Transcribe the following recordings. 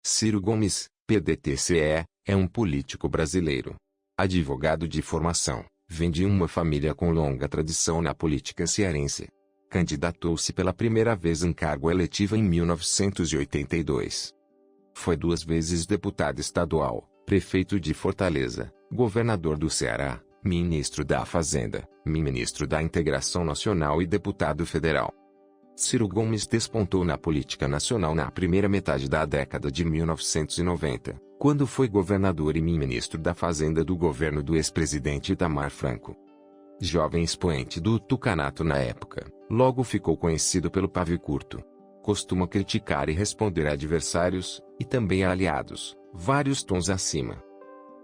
Ciro Gomes, PDT-CE, é um político brasileiro. Advogado de formação, vem de uma família com longa tradição na política cearense. Candidatou-se pela primeira vez em cargo eletivo em 1982. Foi 2 vezes deputado estadual, prefeito de Fortaleza, governador do Ceará, ministro da Fazenda, ministro da Integração Nacional e deputado federal. Ciro Gomes despontou na política nacional na primeira metade da década de 1990, quando foi governador e ministro da Fazenda do governo do ex-presidente Itamar Franco. Jovem expoente do tucanato na época, logo ficou conhecido pelo pavio curto. Costuma criticar e responder a adversários, e também a aliados, vários tons acima.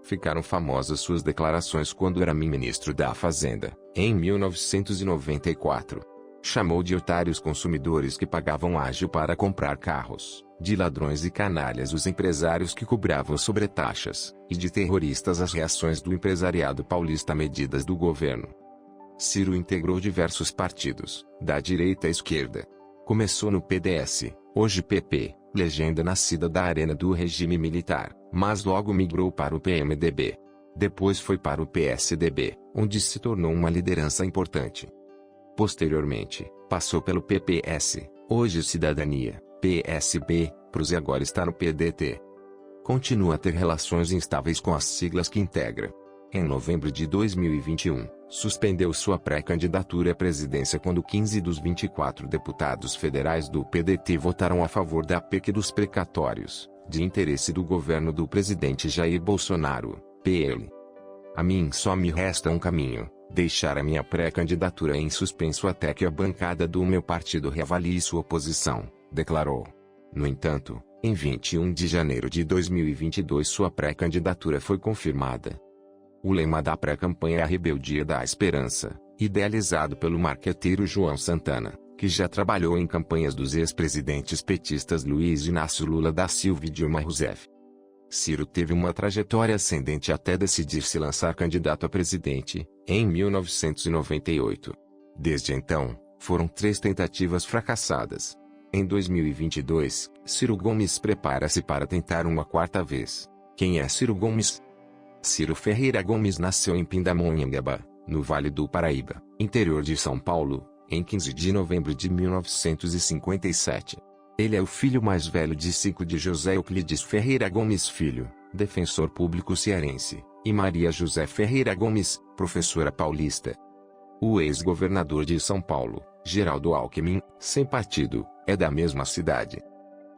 Ficaram famosas suas declarações quando era ministro da Fazenda, em 1994. Chamou de otários consumidores que pagavam ágio para comprar carros, de ladrões e canalhas os empresários que cobravam sobretaxas, e de terroristas as reações do empresariado paulista a medidas do governo. Ciro integrou diversos partidos, da direita à esquerda. Começou no PDS, hoje PP, legenda nascida da arena do regime militar, mas logo migrou para o PMDB. Depois foi para o PSDB, onde se tornou uma liderança importante. Posteriormente, passou pelo PPS, hoje Cidadania, PSB, PROS e agora está no PDT. Continua a ter relações instáveis com as siglas que integra. Em novembro de 2021, suspendeu sua pré-candidatura à presidência quando 15 dos 24 deputados federais do PDT votaram a favor da PEC dos precatórios, de interesse do governo do presidente Jair Bolsonaro, PL. A mim só me resta um caminho: deixar a minha pré-candidatura em suspenso até que a bancada do meu partido reavalie sua posição, declarou. No entanto, em 21 de janeiro de 2022 sua pré-candidatura foi confirmada. O lema da pré-campanha é a rebeldia da esperança, idealizado pelo marqueteiro João Santana, que já trabalhou em campanhas dos ex-presidentes petistas Luiz Inácio Lula da Silva e Dilma Rousseff. Ciro teve uma trajetória ascendente até decidir se lançar candidato a presidente, em 1998. Desde então, foram 3 tentativas fracassadas. Em 2022, Ciro Gomes prepara-se para tentar uma 4ª vez. Quem é Ciro Gomes? Ciro Ferreira Gomes nasceu em Pindamonhangaba, no Vale do Paraíba, interior de São Paulo, em 15 de novembro de 1957. Ele é o filho mais velho de 5 de José Euclides Ferreira Gomes Filho, defensor público cearense, e Maria José Ferreira Gomes, professora paulista. O ex-governador de São Paulo, Geraldo Alckmin, sem partido, é da mesma cidade.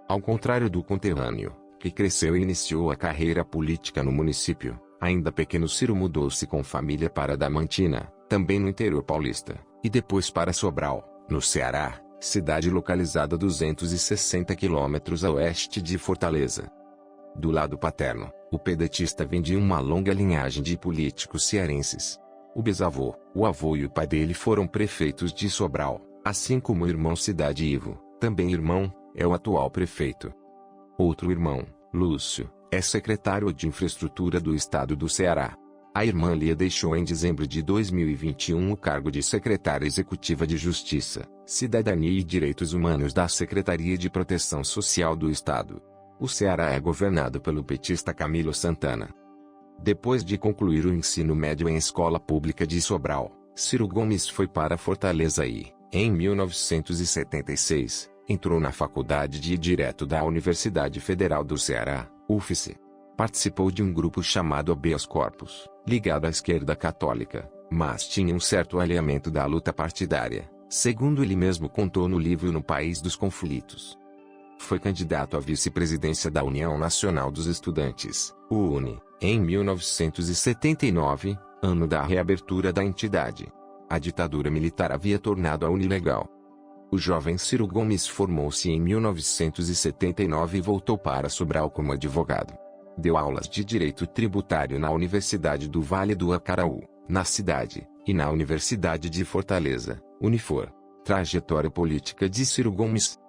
Ao contrário do conterrâneo, que cresceu e iniciou a carreira política no município, ainda pequeno Ciro mudou-se com família para Adamantina, também no interior paulista, e depois para Sobral, no Ceará, cidade localizada a 260 quilômetros a oeste de Fortaleza. Do lado paterno, o pedetista vem de uma longa linhagem de políticos cearenses. O bisavô, o avô e o pai dele foram prefeitos de Sobral, assim como o irmão Cidade Ivo, também irmão, é o atual prefeito. Outro irmão, Lúcio, é secretário de Infraestrutura do Estado do Ceará. A irmã Lia deixou em dezembro de 2021 o cargo de secretária executiva de Justiça, Cidadania e Direitos Humanos da Secretaria de Proteção Social do Estado. O Ceará é governado pelo petista Camilo Santana. Depois de concluir o ensino médio em escola pública de Sobral, Ciro Gomes foi para Fortaleza e, em 1976, entrou na Faculdade de Direito da Universidade Federal do Ceará, UFCE. Participou de um grupo chamado Habeas Corpus, ligado à esquerda católica, mas tinha um certo alinhamento da luta partidária, segundo ele mesmo contou no livro No País dos Conflitos. Foi candidato à vice-presidência da União Nacional dos Estudantes, UNE, em 1979, ano da reabertura da entidade. A ditadura militar havia tornado a UNE ilegal. O jovem Ciro Gomes formou-se em 1979 e voltou para Sobral como advogado. Deu aulas de Direito Tributário na Universidade do Vale do Acaraú, na cidade, e na Universidade de Fortaleza, Unifor. Trajetória política de Ciro Gomes.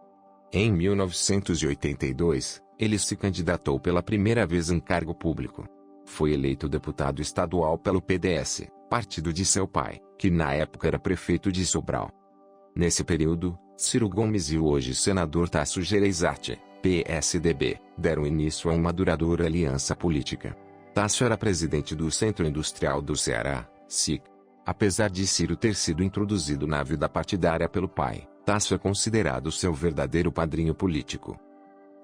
Em 1982, ele se candidatou pela primeira vez em cargo público. Foi eleito deputado estadual pelo PDS, partido de seu pai, que na época era prefeito de Sobral. Nesse período, Ciro Gomes e o hoje senador Tasso Gereissati, PSDB, deram início a uma duradoura aliança política. Tasso era presidente do Centro Industrial do Ceará, CIC. Apesar de Ciro ter sido introduzido na vida partidária pelo pai, Tasso é considerado seu verdadeiro padrinho político.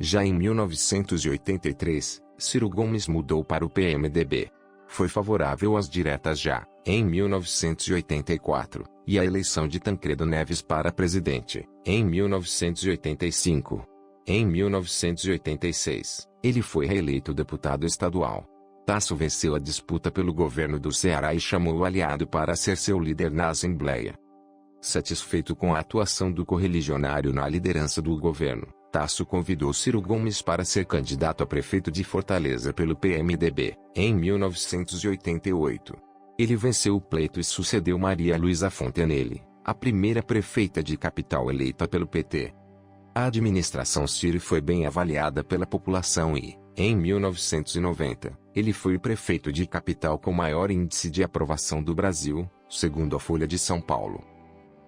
Já em 1983, Ciro Gomes mudou para o PMDB. Foi favorável às diretas já, em 1984, e à eleição de Tancredo Neves para presidente, em 1985. Em 1986, ele foi reeleito deputado estadual. Tasso venceu a disputa pelo governo do Ceará e chamou o aliado para ser seu líder na Assembleia. Satisfeito com a atuação do correligionário na liderança do governo, Tasso convidou Ciro Gomes para ser candidato a prefeito de Fortaleza pelo PMDB, em 1988. Ele venceu o pleito e sucedeu Maria Luísa Fontenelle, a primeira prefeita de capital eleita pelo PT. A administração Ciro foi bem avaliada pela população e, em 1990, ele foi o prefeito de capital com maior índice de aprovação do Brasil, segundo a Folha de São Paulo.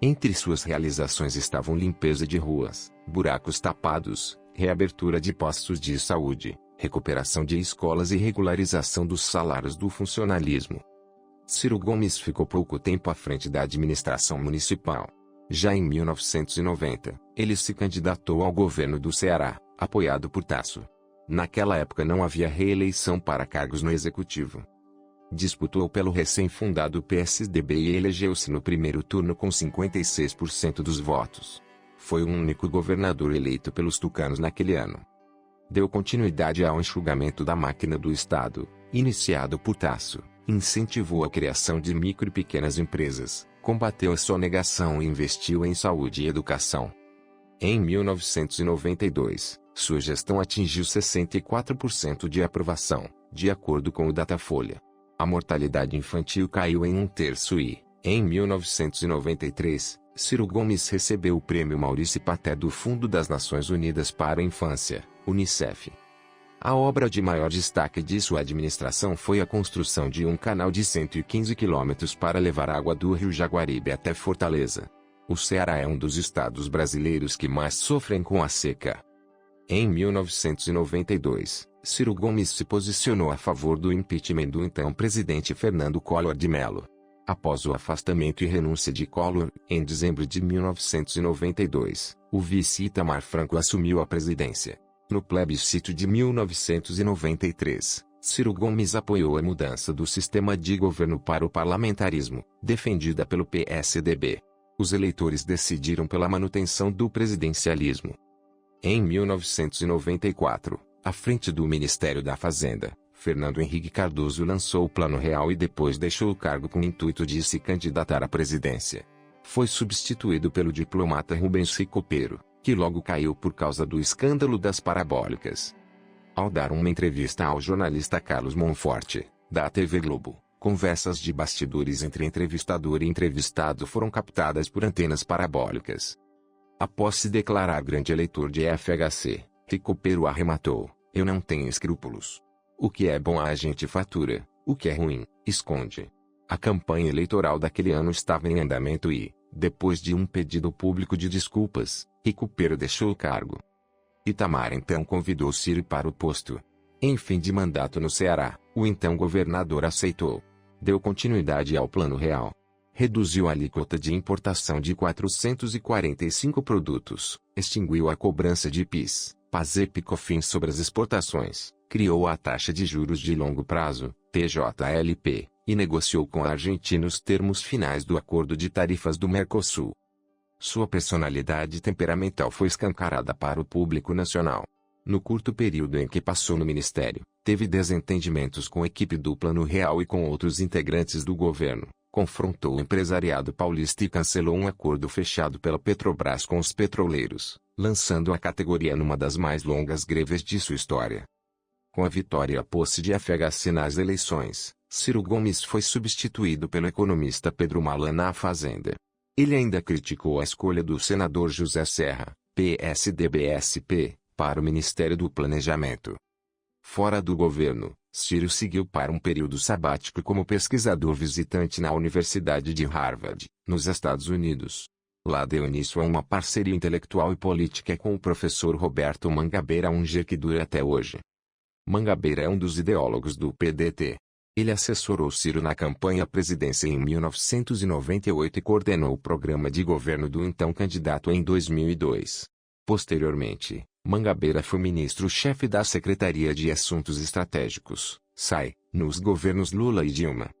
Entre suas realizações estavam limpeza de ruas, buracos tapados, reabertura de postos de saúde, recuperação de escolas e regularização dos salários do funcionalismo. Ciro Gomes ficou pouco tempo à frente da administração municipal. Já em 1990, ele se candidatou ao governo do Ceará, apoiado por Tasso. Naquela época não havia reeleição para cargos no executivo. Disputou pelo recém-fundado PSDB e elegeu-se no primeiro turno com 56% dos votos. Foi o único governador eleito pelos tucanos naquele ano. Deu continuidade ao enxugamento da máquina do Estado, iniciado por Tasso, incentivou a criação de micro e pequenas empresas, combateu a sonegação e investiu em saúde e educação. Em 1992, sua gestão atingiu 64% de aprovação, de acordo com o Datafolha. A mortalidade infantil caiu em 1/3 e, em 1993, Ciro Gomes recebeu o Prêmio Maurício Paté do Fundo das Nações Unidas para a Infância, UNICEF. A obra de maior destaque de sua administração foi a construção de um canal de 115 quilômetros para levar água do rio Jaguaribe até Fortaleza. O Ceará é um dos estados brasileiros que mais sofrem com a seca. Em 1992, Ciro Gomes se posicionou a favor do impeachment do então presidente Fernando Collor de Mello. Após o afastamento e renúncia de Collor, em dezembro de 1992, o vice Itamar Franco assumiu a presidência. No plebiscito de 1993, Ciro Gomes apoiou a mudança do sistema de governo para o parlamentarismo, defendida pelo PSDB. Os eleitores decidiram pela manutenção do presidencialismo. Em 1994, à frente do Ministério da Fazenda, Fernando Henrique Cardoso lançou o Plano Real e depois deixou o cargo com o intuito de se candidatar à presidência. Foi substituído pelo diplomata Rubens Recupero, que logo caiu por causa do escândalo das parabólicas. Ao dar uma entrevista ao jornalista Carlos Monforte, da TV Globo, conversas de bastidores entre entrevistador e entrevistado foram captadas por antenas parabólicas. Após se declarar grande eleitor de FHC, Recupero arrematou: "Eu não tenho escrúpulos. O que é bom a gente fatura, o que é ruim, esconde." A campanha eleitoral daquele ano estava em andamento e, depois de um pedido público de desculpas, Recupero deixou o cargo. Itamar então convidou Ciro para o posto. Em fim de mandato no Ceará, o então governador aceitou. Deu continuidade ao Plano Real. Reduziu a alíquota de importação de 445 produtos, extinguiu a cobrança de PIS, PASEP e COFINS sobre as exportações, criou a taxa de juros de longo prazo, TJLP, e negociou com a Argentina os termos finais do acordo de tarifas do Mercosul. Sua personalidade temperamental foi escancarada para o público nacional. No curto período em que passou no ministério, teve desentendimentos com a equipe do Plano Real e com outros integrantes do governo, confrontou o empresariado paulista e cancelou um acordo fechado pela Petrobras com os petroleiros, lançando a categoria numa das mais longas greves de sua história. Com a vitória e a posse de FHC nas eleições, Ciro Gomes foi substituído pelo economista Pedro Malan na Fazenda. Ele ainda criticou a escolha do senador José Serra, PSDB-SP, para o Ministério do Planejamento. Fora do governo, Ciro seguiu para um período sabático como pesquisador visitante na Universidade de Harvard, nos Estados Unidos. Lá deu início a uma parceria intelectual e política com o professor Roberto Mangabeira Unger que dura até hoje. Mangabeira é um dos ideólogos do PDT. Ele assessorou Ciro na campanha à presidência em 1998 e coordenou o programa de governo do então candidato em 2002. Posteriormente, Mangabeira foi ministro-chefe da Secretaria de Assuntos Estratégicos, SAE, nos governos Lula e Dilma.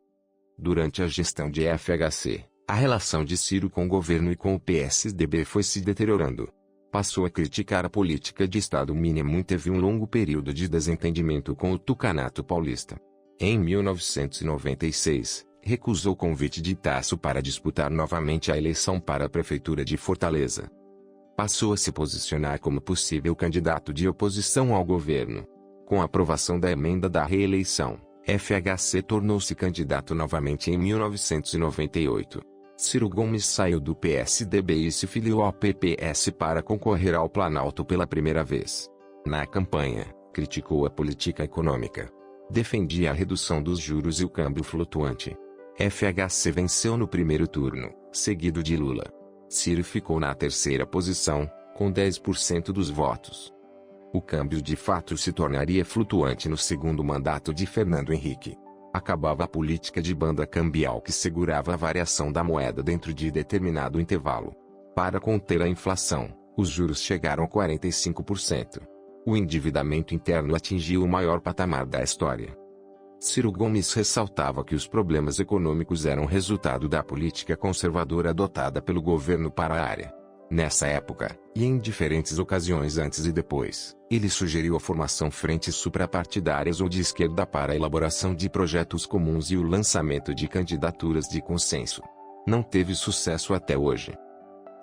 Durante a gestão de FHC, a relação de Ciro com o governo e com o PSDB foi se deteriorando. Passou a criticar a política de Estado mínimo e teve um longo período de desentendimento com o tucanato paulista. Em 1996, recusou o convite de Tasso para disputar novamente a eleição para a Prefeitura de Fortaleza. Passou a se posicionar como possível candidato de oposição ao governo. Com a aprovação da emenda da reeleição, FHC tornou-se candidato novamente em 1998. Ciro Gomes saiu do PSDB e se filiou ao PPS para concorrer ao Planalto pela primeira vez. Na campanha, criticou a política econômica. Defendia a redução dos juros e o câmbio flutuante. FHC venceu no primeiro turno, seguido de Lula. Ciro ficou na terceira posição, com 10% dos votos. O câmbio de fato se tornaria flutuante no segundo mandato de Fernando Henrique. Acabava a política de banda cambial que segurava a variação da moeda dentro de determinado intervalo. Para conter a inflação, os juros chegaram a 45%. O endividamento interno atingiu o maior patamar da história. Ciro Gomes ressaltava que os problemas econômicos eram resultado da política conservadora adotada pelo governo para a área. Nessa época, e em diferentes ocasiões antes e depois, ele sugeriu a formação frentes suprapartidárias ou de esquerda para a elaboração de projetos comuns e o lançamento de candidaturas de consenso. Não teve sucesso até hoje.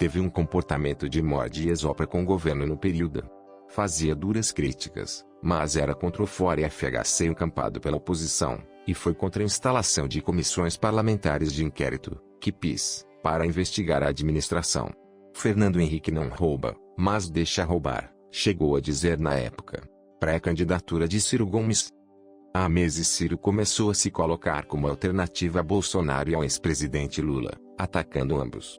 Teve um comportamento de morde e assopra com o governo no período. Fazia duras críticas, mas era contra o Fora FHC encampado pela oposição, e foi contra a instalação de comissões parlamentares de inquérito, QPIs, para investigar a administração. Fernando Henrique não rouba, mas deixa roubar, chegou a dizer na época. Pré-candidatura de Ciro Gomes. Há meses Ciro começou a se colocar como alternativa a Bolsonaro e ao ex-presidente Lula, atacando ambos.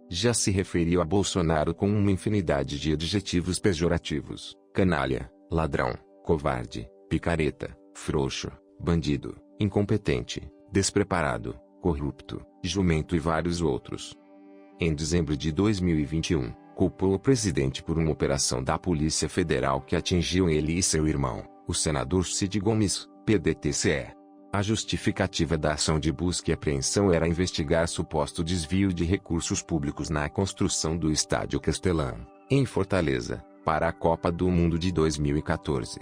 Já se referiu a Bolsonaro com uma infinidade de adjetivos pejorativos: canalha, ladrão, covarde, picareta, frouxo, bandido, incompetente, despreparado, corrupto, jumento e vários outros. Em dezembro de 2021, culpou o presidente por uma operação da Polícia Federal que atingiu ele e seu irmão, o senador Cid Gomes, PDT-CE. A justificativa da ação de busca e apreensão era investigar suposto desvio de recursos públicos na construção do Estádio Castelão, em Fortaleza, para a Copa do Mundo de 2014.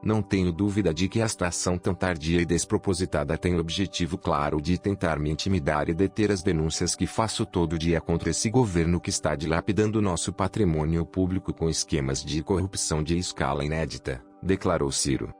Não tenho dúvida de que esta ação tão tardia e despropositada tem o objetivo claro de tentar me intimidar e deter as denúncias que faço todo dia contra esse governo que está dilapidando nosso patrimônio público com esquemas de corrupção de escala inédita, declarou Ciro.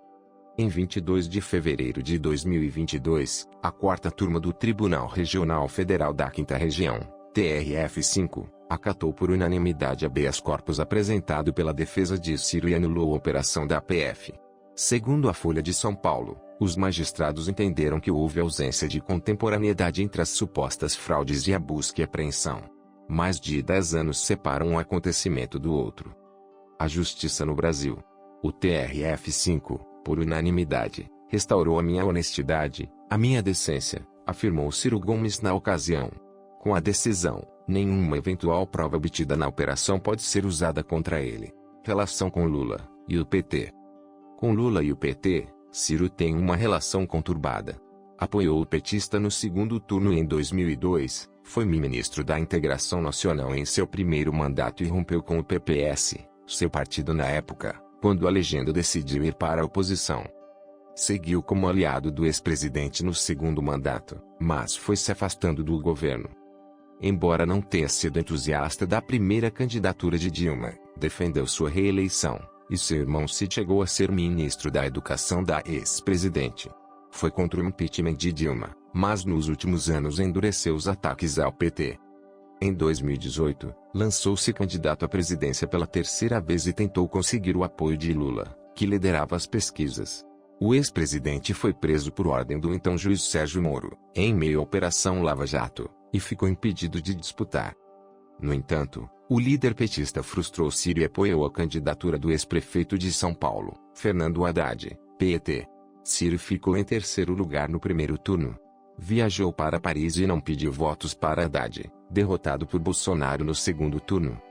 Em 22 de fevereiro de 2022, a quarta turma do Tribunal Regional Federal da 5ª Região, TRF5, acatou por unanimidade habeas corpus apresentado pela defesa de Ciro e anulou a operação da PF. Segundo a Folha de São Paulo, os magistrados entenderam que houve ausência de contemporaneidade entre as supostas fraudes e a busca e apreensão. Mais de 10 anos separam um acontecimento do outro. A Justiça no Brasil. O TRF5, por unanimidade, restaurou a minha honestidade, a minha decência, afirmou Ciro Gomes na ocasião. Com a decisão, nenhuma eventual prova obtida na operação pode ser usada contra ele. Relação com Lula e o PT. Com Lula e o PT, Ciro tem uma relação conturbada. Apoiou o petista no segundo turno em 2002, foi ministro da Integração Nacional em seu primeiro mandato e rompeu com o PPS, seu partido na época, quando a legenda decidiu ir para a oposição. Seguiu como aliado do ex-presidente no segundo mandato, mas foi se afastando do governo. Embora não tenha sido entusiasta da primeira candidatura de Dilma, defendeu sua reeleição, e seu irmão Cid chegou a ser ministro da Educação da ex-presidente. Foi contra o impeachment de Dilma, mas nos últimos anos endureceu os ataques ao PT. Em 2018, lançou-se candidato à presidência pela terceira vez e tentou conseguir o apoio de Lula, que liderava as pesquisas. O ex-presidente foi preso por ordem do então juiz Sérgio Moro, em meio à Operação Lava Jato, e ficou impedido de disputar. No entanto, o líder petista frustrou Ciro e apoiou a candidatura do ex-prefeito de São Paulo, Fernando Haddad, PET. Ciro ficou em terceiro lugar no primeiro turno. Viajou para Paris e não pediu votos para Haddad, derrotado por Bolsonaro no segundo turno.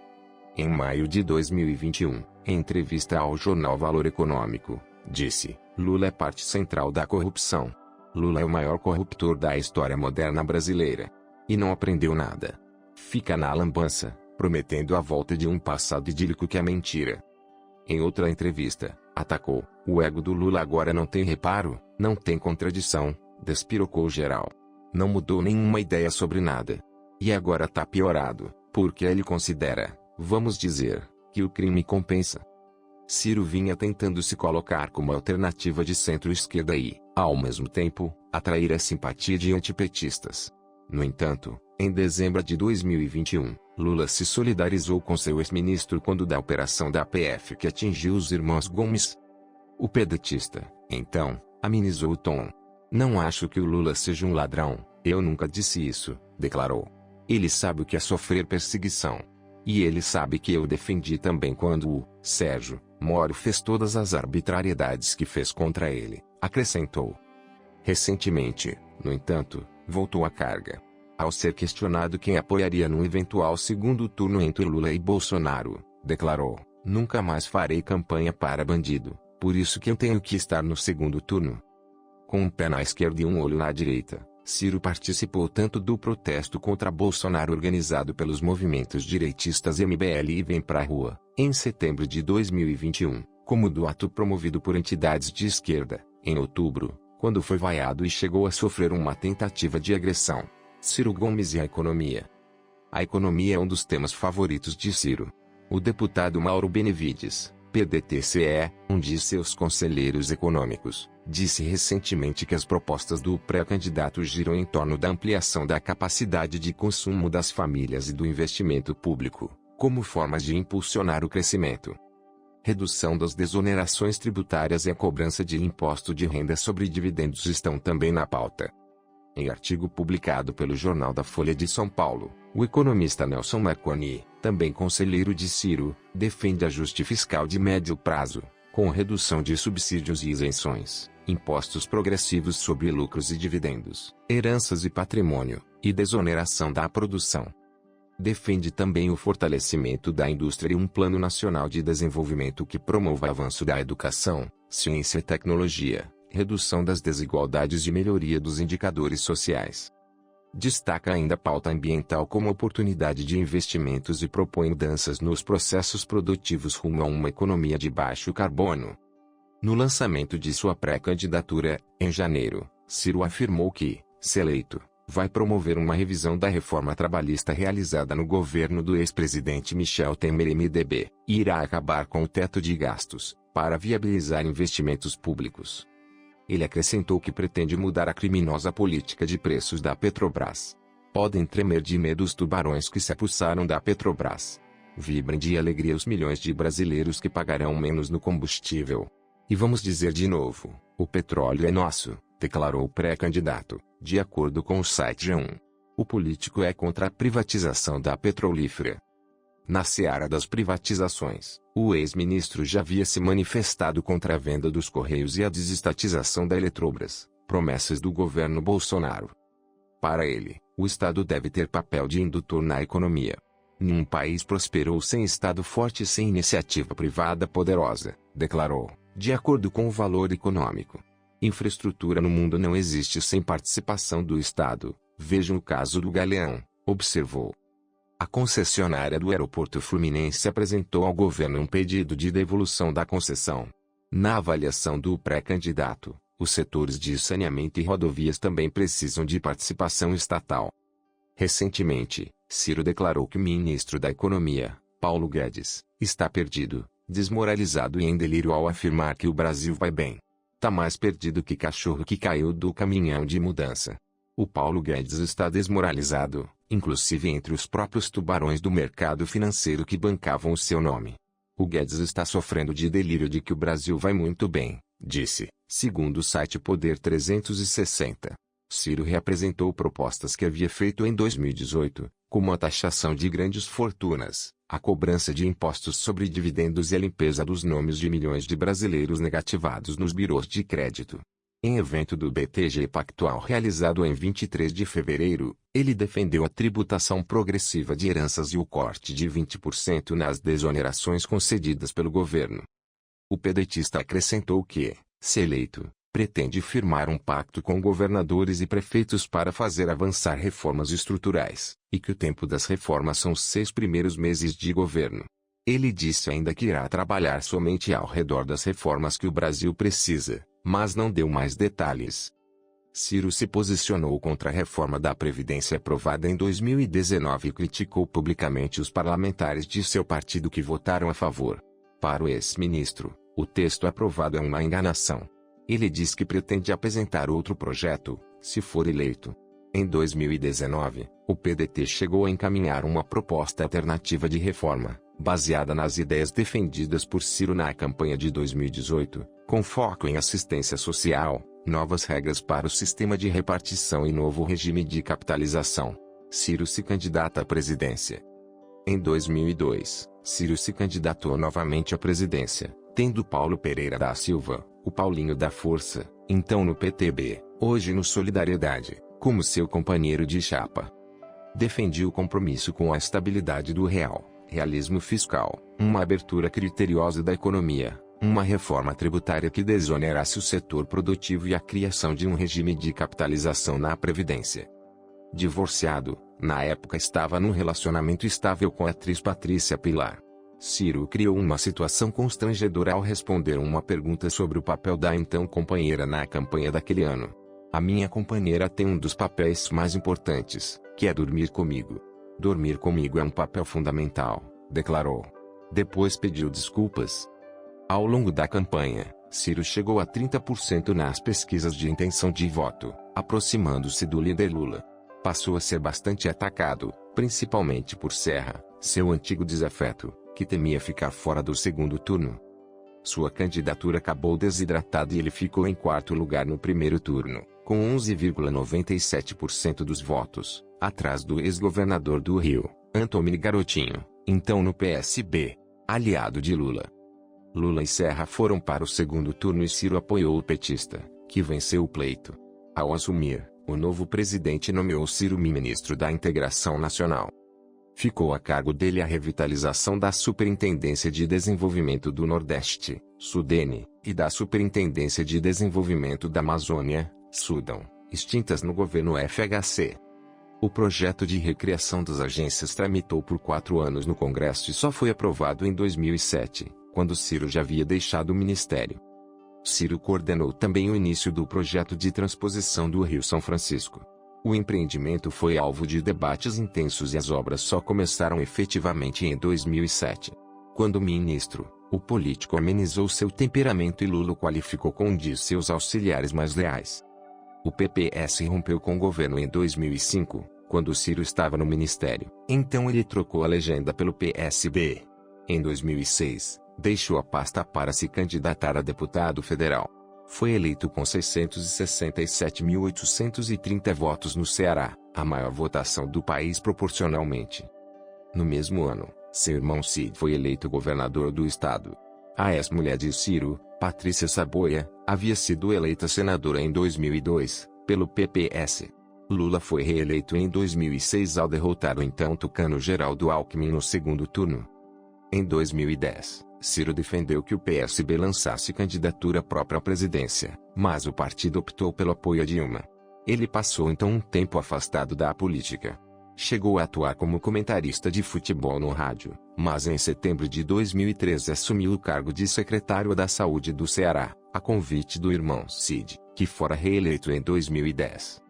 Em maio de 2021, em entrevista ao jornal Valor Econômico, disse: Lula é parte central da corrupção. Lula é o maior corruptor da história moderna brasileira. E não aprendeu nada. Fica na lambança, prometendo a volta de um passado idílico que é mentira. Em outra entrevista, atacou: o ego do Lula agora não tem reparo, não tem contradição, despirocou geral. Não mudou nenhuma ideia sobre nada. E agora tá piorado, porque ele considera, vamos dizer, que o crime compensa. Ciro vinha tentando se colocar como alternativa de centro-esquerda e, ao mesmo tempo, atrair a simpatia de antipetistas. No entanto, em dezembro de 2021, Lula se solidarizou com seu ex-ministro quando da operação da PF que atingiu os irmãos Gomes. O pedetista, então, amenizou o tom. Não acho que o Lula seja um ladrão, eu nunca disse isso, declarou. Ele sabe o que é sofrer perseguição. E ele sabe que eu defendi também quando o Sérgio Moro fez todas as arbitrariedades que fez contra ele, acrescentou. Recentemente, no entanto, voltou à carga. Ao ser questionado quem apoiaria num eventual segundo turno entre Lula e Bolsonaro, declarou: nunca mais farei campanha para bandido, por isso que eu tenho que estar no segundo turno. Com um pé na esquerda e um olho na direita, Ciro participou tanto do protesto contra Bolsonaro organizado pelos movimentos direitistas MBL e Vem Pra Rua, em setembro de 2021, como do ato promovido por entidades de esquerda, em outubro, quando foi vaiado e chegou a sofrer uma tentativa de agressão. Ciro Gomes e a economia. A economia é um dos temas favoritos de Ciro. O deputado Mauro Benevides, PDT-CE, um de seus conselheiros econômicos, disse recentemente que as propostas do pré-candidato giram em torno da ampliação da capacidade de consumo das famílias e do investimento público, como formas de impulsionar o crescimento. Redução das desonerações tributárias e a cobrança de imposto de renda sobre dividendos estão também na pauta. Em artigo publicado pelo Jornal da Folha de São Paulo, o economista Nelson Marconi, também conselheiro de Ciro, defende ajuste fiscal de médio prazo, com redução de subsídios e isenções, impostos progressivos sobre lucros e dividendos, heranças e patrimônio, e desoneração da produção. Defende também o fortalecimento da indústria e um plano nacional de desenvolvimento que promova o avanço da educação, ciência e tecnologia, redução das desigualdades e melhoria dos indicadores sociais. Destaca ainda a pauta ambiental como oportunidade de investimentos e propõe mudanças nos processos produtivos rumo a uma economia de baixo carbono. No lançamento de sua pré-candidatura, em janeiro, Ciro afirmou que, se eleito, vai promover uma revisão da reforma trabalhista realizada no governo do ex-presidente Michel Temer MDB, e irá acabar com o teto de gastos, para viabilizar investimentos públicos. Ele acrescentou que pretende mudar a criminosa política de preços da Petrobras. Podem tremer de medo os tubarões que se apossaram da Petrobras. Vibrem de alegria os milhões de brasileiros que pagarão menos no combustível. E vamos dizer de novo, o petróleo é nosso, declarou o pré-candidato, de acordo com o site G1. O político é contra a privatização da petrolífera. Na seara das privatizações, o ex-ministro já havia se manifestado contra a venda dos Correios e a desestatização da Eletrobras, promessas do governo Bolsonaro. Para ele, o Estado deve ter papel de indutor na economia. Nenhum país prosperou sem Estado forte e sem iniciativa privada poderosa, declarou, de acordo com o Valor Econômico. Infraestrutura no mundo não existe sem participação do Estado, vejam o caso do Galeão, observou. A concessionária do aeroporto Fluminense apresentou ao governo um pedido de devolução da concessão. Na avaliação do pré-candidato, os setores de saneamento e rodovias também precisam de participação estatal. Recentemente, Ciro declarou que o ministro da Economia, Paulo Guedes, está perdido, desmoralizado e em delírio ao afirmar que o Brasil vai bem. Tá mais perdido que cachorro que caiu do caminhão de mudança. O Paulo Guedes está desmoralizado, inclusive entre os próprios tubarões do mercado financeiro que bancavam o seu nome. O Guedes está sofrendo de delírio de que o Brasil vai muito bem, disse, segundo o site Poder 360. Ciro reapresentou propostas que havia feito em 2018, como a taxação de grandes fortunas, a cobrança de impostos sobre dividendos e a limpeza dos nomes de milhões de brasileiros negativados nos birôs de crédito. Em evento do BTG Pactual realizado em 23 de fevereiro, ele defendeu a tributação progressiva de heranças e o corte de 20% nas desonerações concedidas pelo governo. O pedetista acrescentou que, se eleito, pretende firmar um pacto com governadores e prefeitos para fazer avançar reformas estruturais, e que o tempo das reformas são os 6 primeiros meses de governo. Ele disse ainda que irá trabalhar somente ao redor das reformas que o Brasil precisa, mas não deu mais detalhes. Ciro se posicionou contra a reforma da Previdência aprovada em 2019 e criticou publicamente os parlamentares de seu partido que votaram a favor. Para o ex-ministro, o texto aprovado é uma enganação. Ele diz que pretende apresentar outro projeto, se for eleito. Em 2019, o PDT chegou a encaminhar uma proposta alternativa de reforma, baseada nas ideias defendidas por Ciro na campanha de 2018, com foco em assistência social, novas regras para o sistema de repartição e novo regime de capitalização. Ciro se candidata à presidência. Em 2002, Ciro se candidatou novamente à presidência, tendo Paulo Pereira da Silva, o Paulinho da Força, então no PTB, hoje no Solidariedade, como seu companheiro de chapa. Defendia o compromisso com a estabilidade do real, realismo fiscal, uma abertura criteriosa da economia, uma reforma tributária que desonerasse o setor produtivo e a criação de um regime de capitalização na Previdência. Divorciado, na época estava num relacionamento estável com a atriz Patrícia Pilar. Ciro criou uma situação constrangedora ao responder uma pergunta sobre o papel da então companheira na campanha daquele ano. A minha companheira tem um dos papéis mais importantes, que é dormir comigo. Dormir comigo é um papel fundamental, declarou. Depois pediu desculpas. Ao longo da campanha, Ciro chegou a 30% nas pesquisas de intenção de voto, aproximando-se do líder Lula. Passou a ser bastante atacado, principalmente por Serra, seu antigo desafeto, que temia ficar fora do segundo turno. Sua candidatura acabou desidratada e ele ficou em quarto lugar no primeiro turno, com 11,97% dos votos, atrás do ex-governador do Rio, Antônio Garotinho, então no PSB, aliado de Lula. Lula e Serra foram para o segundo turno e Ciro apoiou o petista, que venceu o pleito. Ao assumir, o novo presidente nomeou Ciro ministro da Integração Nacional. Ficou a cargo dele a revitalização da Superintendência de Desenvolvimento do Nordeste, Sudene, e da Superintendência de Desenvolvimento da Amazônia, Sudão, extintas no governo FHC. O projeto de recriação das agências tramitou por 4 anos no Congresso e só foi aprovado em 2007, quando Ciro já havia deixado o ministério. Ciro coordenou também o início do projeto de transposição do Rio São Francisco. O empreendimento foi alvo de debates intensos e as obras só começaram efetivamente em 2007. Quando ministro, o político amenizou seu temperamento e Lula o qualificou como um de seus auxiliares mais leais. O PPS rompeu com o governo em 2005, quando Ciro estava no ministério. Então ele trocou a legenda pelo PSB. Em 2006, deixou a pasta para se candidatar a deputado federal. Foi eleito com 667.830 votos no Ceará, a maior votação do país proporcionalmente. No mesmo ano, seu irmão Cid foi eleito governador do estado. A ex-mulher de Ciro, Patrícia Saboia, havia sido eleita senadora em 2002, pelo PPS. Lula foi reeleito em 2006 ao derrotar o então tucano Geraldo Alckmin no segundo turno. Em 2010, Ciro defendeu que o PSB lançasse candidatura própria à presidência, mas o partido optou pelo apoio a Dilma. Ele passou então um tempo afastado da política. Chegou a atuar como comentarista de futebol no rádio, mas em setembro de 2013 assumiu o cargo de secretário da Saúde do Ceará, a convite do irmão Cid, que fora reeleito em 2010.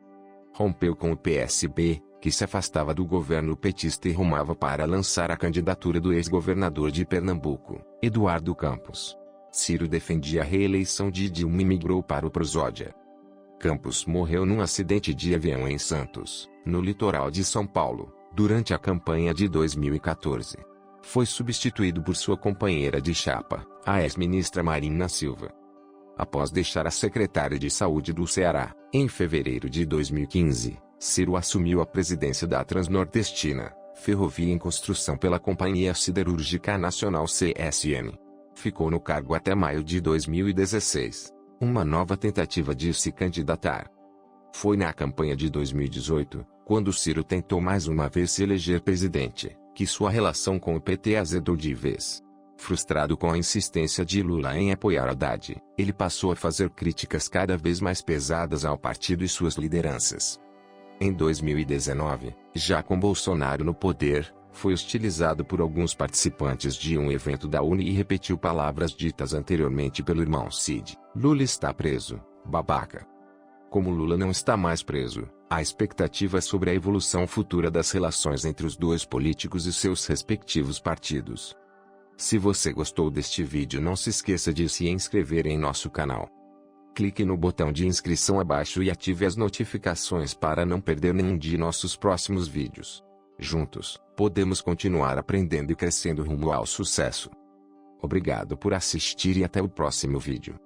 Rompeu com o PSB, que se afastava do governo petista e rumava para lançar a candidatura do ex-governador de Pernambuco, Eduardo Campos. Ciro defendia a reeleição de Dilma e migrou para o Prosódia. Campos morreu num acidente de avião em Santos, no litoral de São Paulo, durante a campanha de 2014. Foi substituído por sua companheira de chapa, a ex-ministra Marina Silva. Após deixar a secretária de Saúde do Ceará, em fevereiro de 2015, Ciro assumiu a presidência da Transnordestina, ferrovia em construção pela Companhia Siderúrgica Nacional CSN. Ficou no cargo até maio de 2016. Uma nova tentativa de se candidatar. Foi na campanha de 2018, quando Ciro tentou mais uma vez se eleger presidente, que sua relação com o PT azedou de vez. Frustrado com a insistência de Lula em apoiar Haddad, ele passou a fazer críticas cada vez mais pesadas ao partido e suas lideranças. Em 2019, já com Bolsonaro no poder, foi hostilizado por alguns participantes de um evento da UNE e repetiu palavras ditas anteriormente pelo irmão Cid: "Lula está preso, babaca." Como Lula não está mais preso, há expectativa sobre a evolução futura das relações entre os dois políticos e seus respectivos partidos. Se você gostou deste vídeo, não se esqueça de se inscrever em nosso canal. Clique no botão de inscrição abaixo e ative as notificações para não perder nenhum de nossos próximos vídeos. Juntos, podemos continuar aprendendo e crescendo rumo ao sucesso. Obrigado por assistir e até o próximo vídeo.